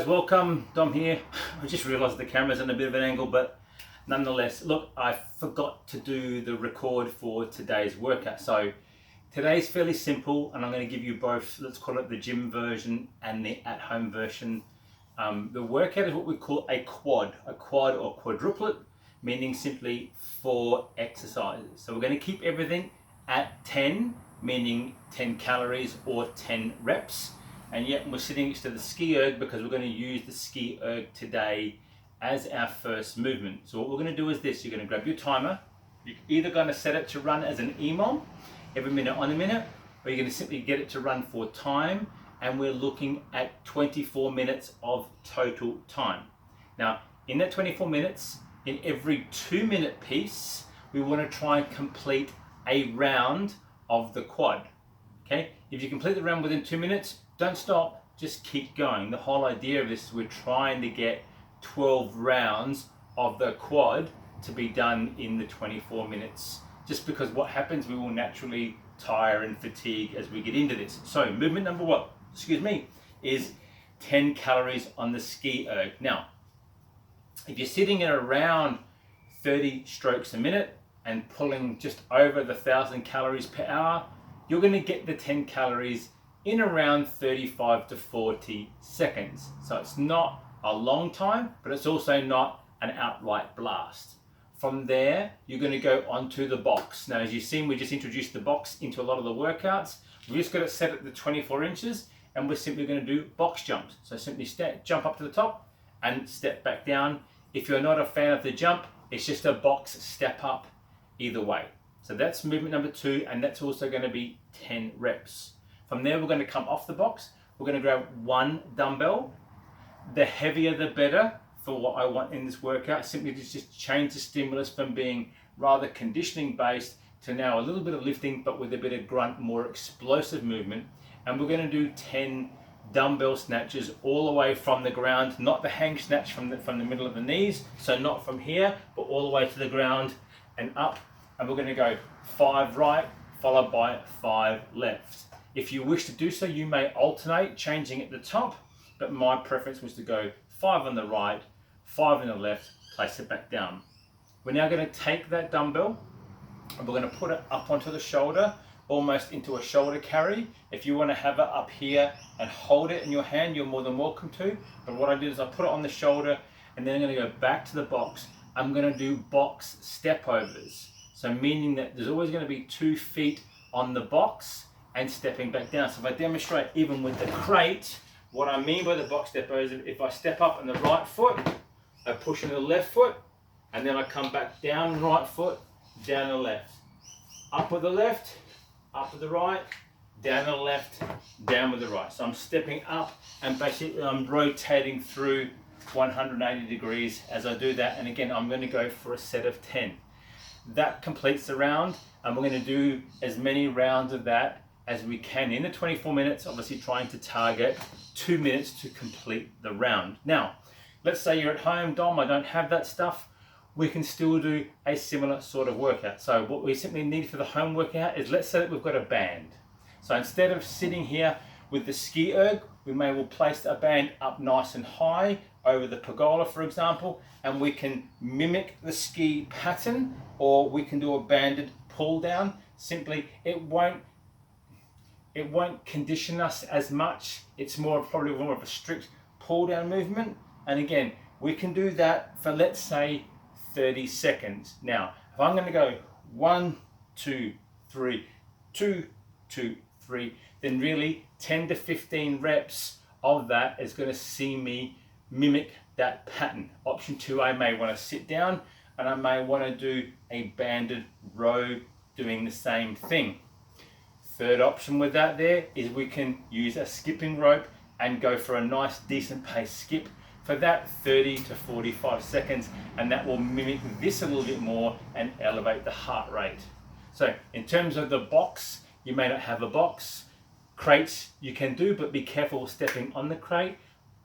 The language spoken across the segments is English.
Welcome, Dom here. I just realised the camera's in a bit of an angle, but nonetheless, look, I forgot to do the record for today's workout. So today's fairly simple, and I'm going to give you both, let's call it the gym version and the at-home version. The workout is what we call a quad or quadruplet, meaning simply 4 exercises. So we're going to keep everything at 10, meaning 10 calories or 10 reps. And yet we're sitting next to the Ski Erg because we're going to use the Ski Erg today as our first movement. So what we're going to do is this: you're going to grab your timer. You're either going to set it to run as an EMOM, every minute on a minute, or you're going to simply get it to run for time. And we're looking at 24 minutes of total time. Now, in that 24 minutes, in every 2-minute piece, we want to try and complete a round of the quad. Okay? If you complete the round within 2 minutes, don't stop, just keep going. The whole idea of this is we're trying to get 12 rounds of the quad to be done in the 24 minutes. Just because what happens, we will naturally tire and fatigue as we get into this. So movement number one, is 10 calories on the Ski Erg. Now, if you're sitting at around 30 strokes a minute and pulling just over the 1,000 calories per hour, you're going to get the 10 calories in around 35 to 40 seconds. So it's not a long time, but it's also not an outright blast. From there, you're going to go onto the box. Now, as you've seen, we just introduced the box into a lot of the workouts. We've just got it set at the 24 inches, and we're simply going to do box jumps. So simply jump up to the top and step back down. If you're not a fan of the jump, it's just a box step up either way. So that's movement number 2, and that's also going to be 10 reps. From there, we're going to come off the box. We're going to grab 1 dumbbell. The heavier, the better for what I want in this workout. Simply to just change the stimulus from being rather conditioning based to now a little bit of lifting, but with a bit of grunt, more explosive movement. And we're going to do 10 dumbbell snatches all the way from the ground, not the hang snatch from the middle of the knees. So not from here, but all the way to the ground and up. And we're going to go 5 right, followed by 5 left. If you wish to do so, you may alternate, changing at the top, but my preference was to go 5 on the right, 5 on the left, place it back down. We're now going to take that dumbbell and we're going to put it up onto the shoulder, almost into a shoulder carry. If you want to have it up here and hold it in your hand, you're more than welcome to. But what I did is I put it on the shoulder, and then I'm going to go back to the box. I'm going to do box step overs. So meaning that there's always going to be 2 feet on the box and stepping back down. So if I demonstrate even with the crate, what I mean by the box step over is if I step up on the right foot, I push on the left foot, and then I come back down right foot, down the left. Up with the left, up with the right, down the left, down with the right. So I'm stepping up and basically I'm rotating through 180 degrees as I do that. And again, I'm going to go for a set of 10. That completes the round, and we're going to do as many rounds of that as we can in the 24 minutes, obviously trying to target 2 minutes to complete the round. Now, let's say you're at home, Dom, I don't have that stuff. We can still do a similar sort of workout. So what we simply need for the home workout is, let's say that we've got a band. So instead of sitting here with the Ski Erg, we may well place a band up nice and high over the pergola, for example, and we can mimic the ski pattern, or we can do a banded pull down. Simply, it won't condition us as much. It's probably more of a strict pull down movement. And again, we can do that for, let's say, 30 seconds. Now, if I'm going to go 1, 2, 3, 2, 2, 3, then really 10 to 15 reps of that is going to see me mimic that pattern. Option 2, I may want to sit down and I may want to do a banded row doing the same thing. Third option with that there is we can use a skipping rope and go for a nice decent pace skip for that 30 to 45 seconds, and that will mimic this a little bit more and elevate the heart rate. So in terms of the box, you may not have a box. Crates you can do, but be careful stepping on the crate.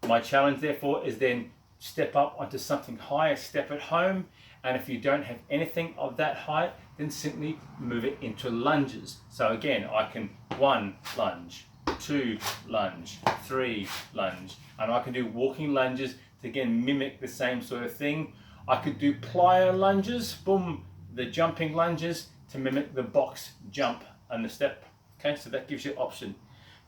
My challenge therefore is then step up onto something higher, step at home, and if you don't have anything of that height, then simply move it into lunges. So again, I can 1 lunge, 2 lunge, 3 lunge. And I can do walking lunges to again mimic the same sort of thing. I could do plyo lunges, boom, the jumping lunges to mimic the box jump and the step. Okay, so that gives you option.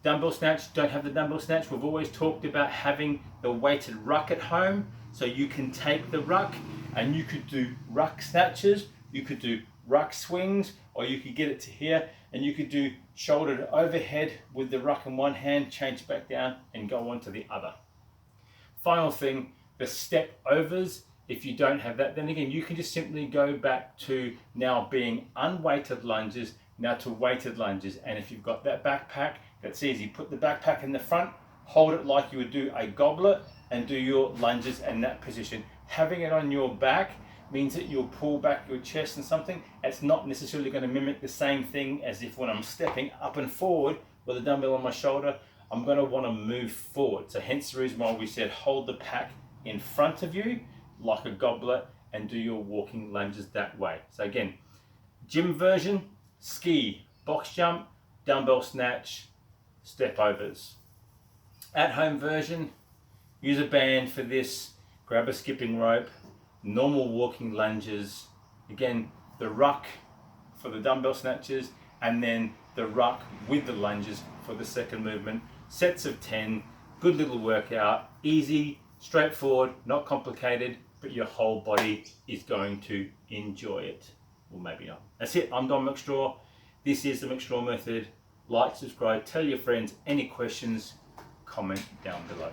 Dumbbell snatch, don't have the dumbbell snatch. We've always talked about having the weighted ruck at home. So you can take the ruck and you could do ruck snatches, you could do ruck swings, or you could get it to here and you could do shoulder to overhead with the ruck in one hand, change back down and go on to the other. Final thing, the step overs. If you don't have that, then again, you can just simply go back to now being unweighted lunges, now to weighted lunges. And if you've got that backpack, that's easy. Put the backpack in the front, hold it like you would do a goblet and do your lunges in that position. Having it on your back means that you'll pull back your chest and something. It's not necessarily going to mimic the same thing as if when I'm stepping up and forward with a dumbbell on my shoulder, I'm going to want to move forward. So hence the reason why we said hold the pack in front of you like a goblet and do your walking lunges that way. So again, gym version, ski, box jump, dumbbell snatch, step overs. At home version, use a band for this, grab a skipping rope, normal walking lunges, again the ruck for the dumbbell snatches and then the ruck with the lunges for the second movement. Sets of 10, good little workout, easy, straightforward, not complicated, but your whole body is going to enjoy it. Or maybe not. That's it, I'm Don McStraw. This is the McStraw Method. Like, subscribe, tell your friends. Any questions, comment down below.